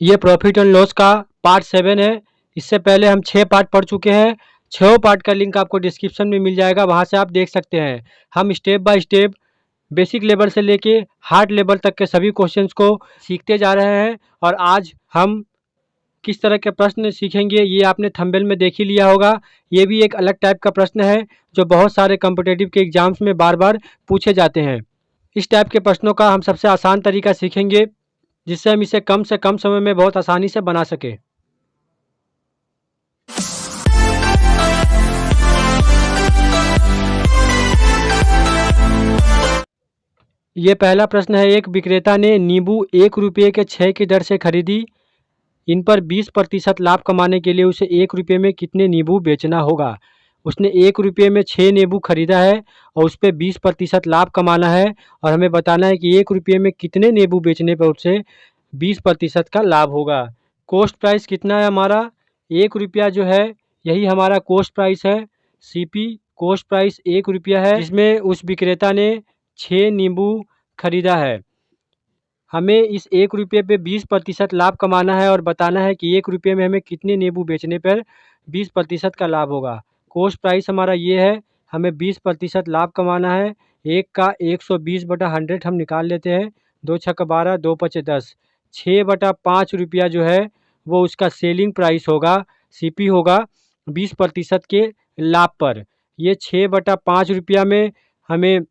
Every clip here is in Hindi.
ये प्रॉफिट एंड लॉस का पार्ट 7 है। इससे पहले हम 6 पार्ट पढ़ चुके हैं। 6 पार्ट का लिंक आपको डिस्क्रिप्शन में मिल जाएगा, वहाँ से आप देख सकते हैं। हम step by step basic level से लेके हार्ड लेवल तक के सभी क्वेश्चंस को सीखते जा रहे हैं। और आज हम किस तरह के प्रश्न सीखेंगे ये आपने थंबनेल में देख ही लिया होगा। ये भी एक अलग टाइप का प्रश्न है जो बहुत सारे कॉम्पिटिटिव के एग्जाम्स में बार बार पूछे जाते हैं। इस टाइप के प्रश्नों का हम सबसे आसान तरीका सीखेंगे, जिससे हम इसे कम से कम समय में बहुत आसानी से बना सकें। ये पहला प्रश्न है। एक विक्रेता ने नींबू 1 रुपये के 6 की दर से खरीदी। इन पर 20% लाभ कमाने के लिए उसे 1 रुपये में कितने नींबू बेचना होगा। उसने 1 रुपये में 6 नींबू खरीदा है और उस पर 20% लाभ कमाना है, और हमें बताना है कि 1 रुपये में कितने नींबू बेचने पर उसे 20% का लाभ होगा। कॉस्ट प्राइस कितना है हमारा? 1 रुपया जो है यही हमारा कॉस्ट प्राइस है। CP कॉस्ट प्राइस 1 रुपया है, जिसमें उस विक्रेता ने 6 नींबू खरीदा है। हमें इस 1 रुपये पे 20% लाभ कमाना है और बताना है कि 1 रुपये में हमें कितने नींबू बेचने पर 20% का लाभ होगा। कॉस्ट प्राइस हमारा ये है, हमें 20% लाभ कमाना है। 1 का 120/100 हम निकाल लेते हैं। 2 छक्का 12, 2 पचे 10, 6/5 रुपया जो है वो उसका सेलिंग प्राइस होगा। CP होगा 20% के लाभ पर। ये 6/5 रुपया में हमें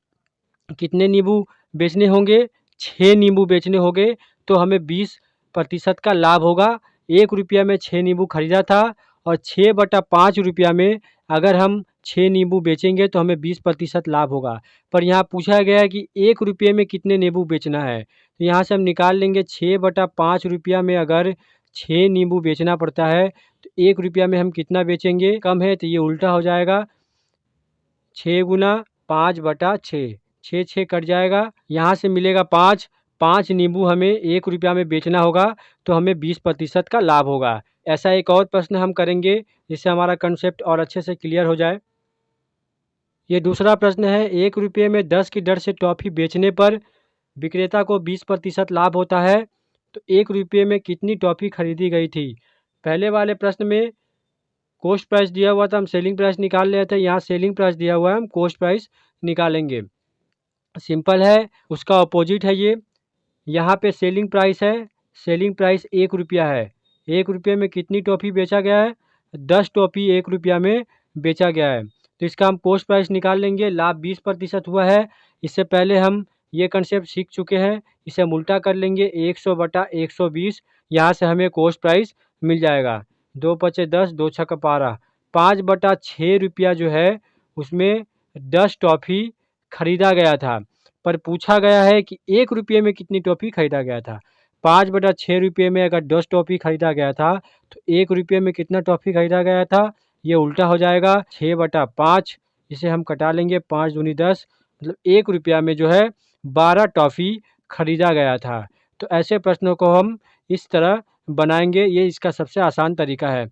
कितने नींबू बेचने होंगे? 6 नींबू बेचने होंगे, तो हमें 20% का लाभ होगा। 1 रुपया में 6 नींबू खरीदा था और 6/5 रुपया में अगर हम 6 नींबू बेचेंगे तो हमें 20% लाभ होगा। पर यहाँ पूछा गया है कि 1 रुपये में कितने नींबू बेचना है, तो यहाँ से हम निकाल लेंगे 6/5 रुपया में अगर 6 नींबू बेचना पड़ता है तो 1 रुपया में हम कितना बेचेंगे? कम है तो ये उल्टा हो जाएगा। 6 गुना 5/6, 6 कट जाएगा, यहाँ से मिलेगा 5। 5 नींबू हमें 1 रुपया में बेचना होगा, तो हमें 20% का लाभ होगा। ऐसा एक और प्रश्न हम करेंगे जिससे हमारा कंसेप्ट और अच्छे से क्लियर हो जाए। ये दूसरा प्रश्न है। 1 रुपये में 10 की दर से टॉफ़ी बेचने पर विक्रेता को 20% लाभ होता है, तो 1 रुपये में कितनी टॉफ़ी खरीदी गई थी? पहले वाले प्रश्न में कॉस्ट प्राइस दिया हुआ था, हम सेलिंग प्राइस निकाल रहे थे। यहाँ सेलिंग प्राइस दिया हुआ है, हम कॉस्ट प्राइस निकालेंगे। सिंपल है, उसका अपोजिट है ये। यहाँ पे सेलिंग प्राइस है, सेलिंग प्राइस 1 रुपया है। 1 रुपये में कितनी टॉफ़ी बेचा गया है? 10 टॉफ़ी 1 रुपया में बेचा गया है, तो इसका हम कॉस्ट प्राइस निकाल लेंगे। लाभ 20% हुआ है। इससे पहले हम ये कंसेप्ट सीख चुके हैं। इसे हम उल्टा कर लेंगे, 100/120। यहाँ से हमें कॉस्ट प्राइस मिल जाएगा। 2 पचे 10, 2 छक्का 12, 5/6 रुपया जो है उसमें 10 टॉफ़ी खरीदा गया था। पर पूछा गया है कि 1 रुपये में कितनी टॉफ़ी खरीदा गया था। 5/6 रुपये में अगर 10 टॉफ़ी खरीदा गया था तो 1 रुपये में कितना टॉफ़ी खरीदा गया था? ये उल्टा हो जाएगा, 6/5। इसे हम कटा लेंगे, 5 दूनी 10, मतलब 1 रुपया में जो है 12 टॉफ़ी खरीदा गया था। तो ऐसे प्रश्नों को हम इस तरह बनाएंगे, ये इसका सबसे आसान तरीका है।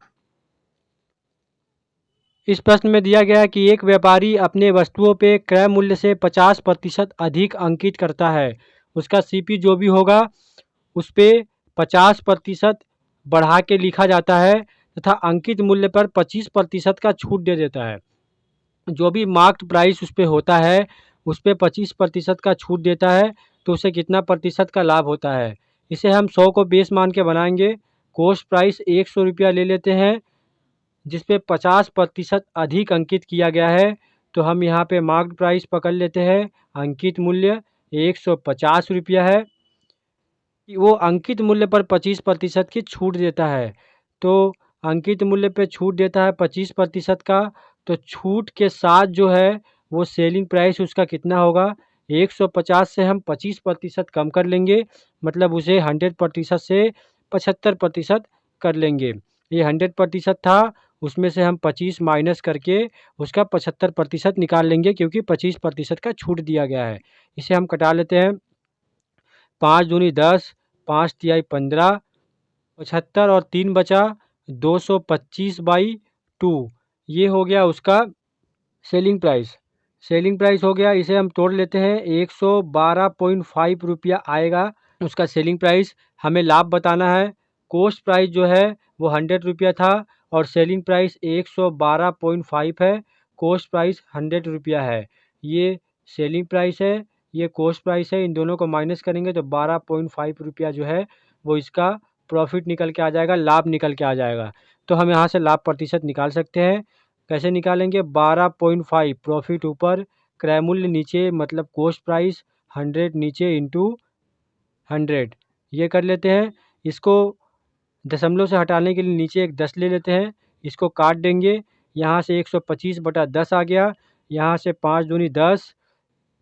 इस प्रश्न में दिया गया है कि एक व्यापारी अपने वस्तुओं पे क्रय मूल्य से 50% अधिक अंकित करता है। उसका CP जो भी होगा उस पे 50% बढ़ा के लिखा जाता है तथा अंकित मूल्य पर 25% का छूट दे देता है। जो भी मार्क्ड प्राइस उस पे होता है उस पे 25% का छूट देता है, तो उसे कितना प्रतिशत का लाभ होता है? इसे हम 100 को बेस मान के बनाएंगे। कॉस्ट प्राइस 100 रुपया ले लेते हैं, जिस पे 50% अधिक अंकित किया गया है, तो हम यहाँ पे मार्क्ड प्राइस पकड़ लेते हैं। अंकित मूल्य 150 रुपया है। वो अंकित मूल्य पर 25% की छूट देता है, तो अंकित मूल्य पे छूट देता है 25% का, तो छूट के साथ जो है वो सेलिंग प्राइस उसका कितना होगा? 150 से हम 25% कम कर लेंगे, मतलब उसे 100% से 75% कर लेंगे। ये 100% था, उसमें से हम 25 माइनस करके उसका 75% निकाल लेंगे, क्योंकि 25% का छूट दिया गया है। इसे हम कटा लेते हैं। 5 दूनी 10, 5 तिहाई 15, 75 और 3 बचा 225/2। ये हो गया उसका सेलिंग प्राइस। सेलिंग प्राइस हो गया, इसे हम तोड़ लेते हैं। 112.5 रुपया आएगा उसका सेलिंग प्राइस। हमें लाभ बताना है। कोस्ट प्राइस जो है वो 100 रुपया था और सेलिंग प्राइस 112.5 है। कोस्ट प्राइस 100 रुपया है, ये सेलिंग प्राइस है, ये कोस्ट प्राइस है। इन दोनों को माइनस करेंगे तो 12.5 रुपया जो है वो इसका प्रॉफिट निकल के आ जाएगा, लाभ निकल के आ जाएगा। तो हम यहाँ से लाभ प्रतिशत निकाल सकते हैं। कैसे निकालेंगे? 12.5 प्रॉफिट ऊपर, क्रय मूल्य नीचे, मतलब कोस्ट प्राइस 100 नीचे इंटू 100, ये कर लेते हैं। इसको दशमलव से हटाने के लिए नीचे एक 10 ले लेते हैं, इसको काट देंगे। यहाँ से 125/10 आ गया, यहाँ से 5 दूनी 10,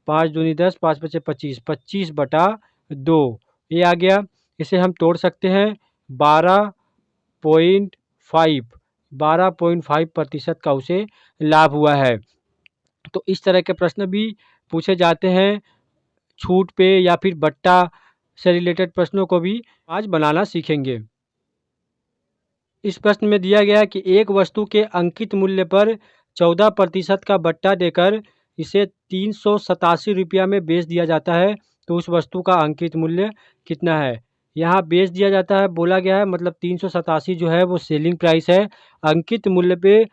5 दूनी 10, 5 पचे 25, 25/2 ये आ गया। इसे हम तोड़ सकते हैं। 12.5 12.5% का उसे लाभ हुआ है। तो इस तरह के प्रश्न भी पूछे जाते हैं। छूट पे या फिर बट्टा से रिलेटेड प्रश्नों को भी आज बनाना सीखेंगे। इस प्रश्न में दिया गया है कि एक वस्तु के अंकित मूल्य पर 14% का बट्टा देकर इसे 387 रुपया में बेच दिया जाता है, तो उस वस्तु का अंकित मूल्य कितना है? यहाँ बेच दिया जाता है बोला गया है, मतलब 387 जो है वो सेलिंग प्राइस है। अंकित मूल्य पे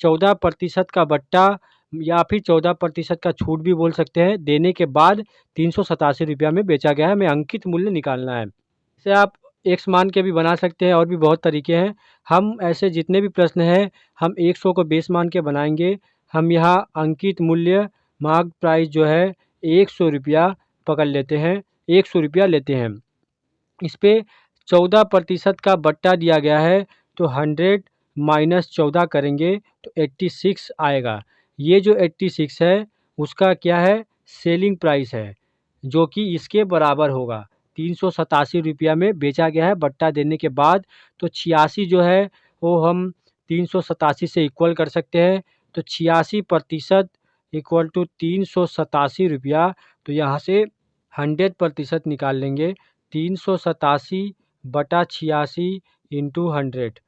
14% का बट्टा या फिर 14% का छूट भी बोल सकते हैं, देने के बाद 387 रुपया में बेचा गया है। हमें अंकित मूल्य निकालना है। इसे आप एक्स मान के भी बना सकते हैं, और भी बहुत तरीके हैं। हम ऐसे जितने भी प्रश्न हैं हम 100 को बेस मान के बनाएंगे। हम यहाँ अंकित मूल्य मार्क प्राइस जो है 100 रुपया पकड़ लेते हैं, 100 रुपया लेते हैं। इस पर 14% का बट्टा दिया गया है, तो 100 माइनस 14 करेंगे तो 86 आएगा। ये जो 86 है उसका क्या है? सेलिंग प्राइस है, जो कि इसके बराबर होगा। 387 रुपया में बेचा गया है बट्टा देने के बाद। तो 86 जो है वो हम 387 से इक्वल कर सकते हैं। तो 86% इक्वल टू 387 रुपया। तो यहाँ से 100% निकाल लेंगे। 387/86 इंटू 100।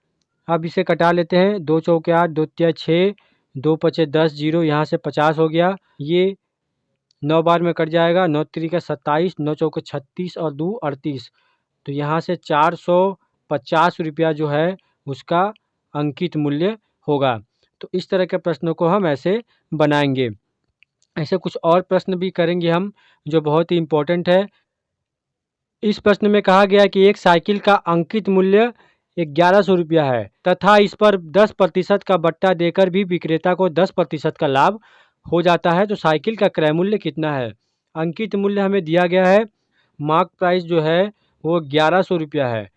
अब इसे कटा लेते हैं। 2 चौके 8, 2 तिया 6, 2 पचे 10, 0 यहाँ से 50 हो गया। ये 9 बार में कट जाएगा। 9 तिरिका 27, 9 चौके 36 और 2 38। तो यहाँ से 450 रुपया जो है उसका अंकित मूल्य होगा। तो इस तरह के प्रश्नों को हम ऐसे बनाएंगे। ऐसे कुछ और प्रश्न भी करेंगे हम, जो बहुत ही इम्पोर्टेंट है। इस प्रश्न में कहा गया है कि एक साइकिल का अंकित मूल्य 1100 रुपया है तथा इस पर 10% का बट्टा देकर भी विक्रेता को 10% का लाभ हो जाता है, तो साइकिल का क्रय मूल्य कितना है? अंकित मूल्य हमें दिया गया है, मार्क प्राइस जो है वो 1100 रुपया है।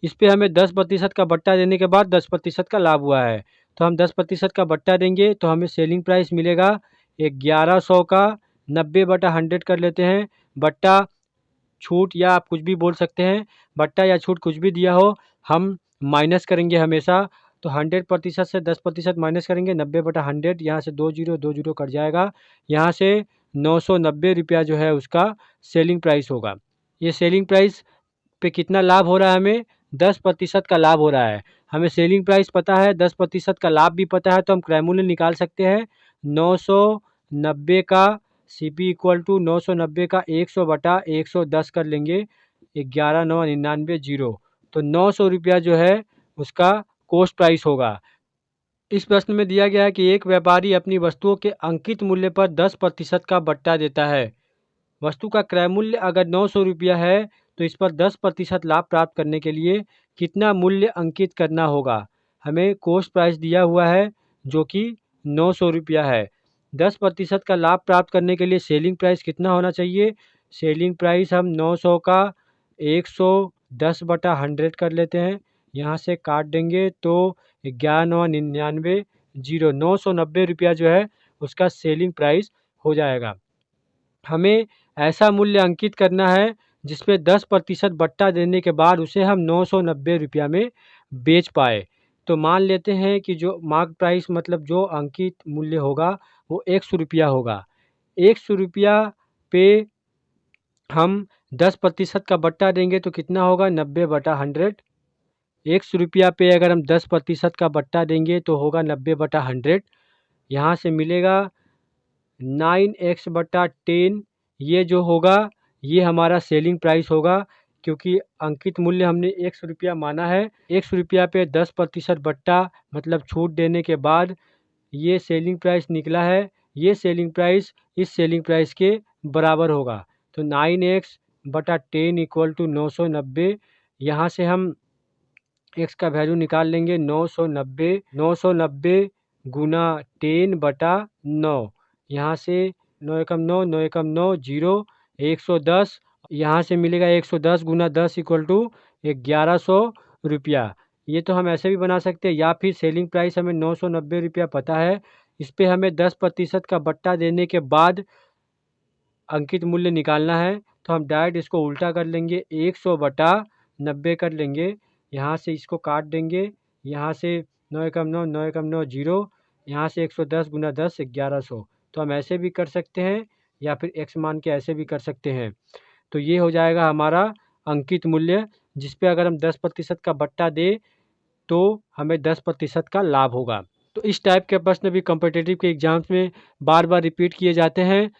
इस पे हमें 10% का बट्टा देने के बाद 10% का लाभ हुआ है, तो हम 10% का बट्टा देंगे तो हमें सेलिंग प्राइस मिलेगा 1100 का 90/100 कर लेते हैं। बट्टा छूट या आप कुछ भी बोल सकते हैं, बट्टा या छूट कुछ भी दिया हो हम माइनस करेंगे हमेशा। तो 100% से 10% माइनस करेंगे, 90/100। यहाँ से 2 जीरो कट जाएगा। यहाँ से 990 रुपया जो है उसका सेलिंग प्राइस होगा। ये सेलिंग प्राइस पे कितना लाभ हो रहा है? हमें 10% का लाभ हो रहा है। हमें सेलिंग प्राइस पता है, 10% का लाभ भी पता है, तो हम क्रय मूल्य निकाल सकते हैं। 990 का CP इक्वल टू 990 का 100/110 कर लेंगे। 11,999 0। तो 900 रुपया जो है उसका कोस्ट प्राइस होगा। इस प्रश्न में दिया गया है कि एक व्यापारी अपनी वस्तुओं के अंकित मूल्य पर 10% का बट्टा देता है। वस्तु का क्रय मूल्य अगर 900 रुपया है तो इस पर 10% लाभ प्राप्त करने के लिए कितना मूल्य अंकित करना होगा? हमें कोस्ट प्राइस दिया हुआ है जो कि 900 रुपया है। 10% का लाभ प्राप्त करने के लिए सेलिंग प्राइस कितना होना चाहिए? सेलिंग प्राइस हम 900 का 110/100 कर लेते हैं। यहाँ से काट देंगे तो 11,999 0। 990 रुपया जो है उसका सेलिंग प्राइस हो जाएगा। हमें ऐसा मूल्य अंकित करना है जिसपे 10% बट्टा देने के बाद उसे हम 990 रुपया में बेच पाए। तो मान लेते हैं कि जो मार्क प्राइस मतलब जो अंकित मूल्य होगा वो 100 रुपया होगा। 100 रुपया पे हम 10% का बट्टा देंगे तो कितना होगा? 90/100। 100 रुपया पे अगर हम 10% का बट्टा देंगे तो होगा 90/100। यहाँ से मिलेगा 9x/10। ये जो होगा ये हमारा सेलिंग प्राइस होगा। क्योंकि अंकित मूल्य हमने 100 रुपया माना है। 100 रुपया पे 10% बट्टा मतलब छूट देने के बाद ये सेलिंग प्राइस निकला है। ये सेलिंग प्राइस इस सेलिंग प्राइस के बराबर होगा। तो 9x/10 इक्वल टू 990। यहाँ से हम x का वैल्यू निकाल लेंगे 990। 990 गुना 10/9। यहाँ से 9 एकम 9, 9 एकम 9, 0, 110। यहाँ से मिलेगा 110 गुना 10 इक्वल टू 1100 रुपया। ये तो हम ऐसे भी बना सकते हैं, या फिर सेलिंग प्राइस हमें 990 रुपया पता है, इस पर हमें 10% का बट्टा देने के बाद अंकित मूल्य निकालना है। तो हम डायरेक्ट इसको उल्टा कर लेंगे, 100/90 कर लेंगे। यहाँ से इसको काट देंगे। यहाँ से 9 एकम 9, 9 एकम 9, 0। यहाँ से 110 गुना 10 1100। तो हम ऐसे भी कर सकते हैं या फिर x मान के ऐसे भी कर सकते हैं। तो ये हो जाएगा हमारा अंकित मूल्य, जिस पे अगर हम 10% का बट्टा दें तो हमें 10% का लाभ होगा। तो इस टाइप के प्रश्न भी कॉम्पिटिटिव के एग्जाम्स में बार बार रिपीट किए जाते हैं।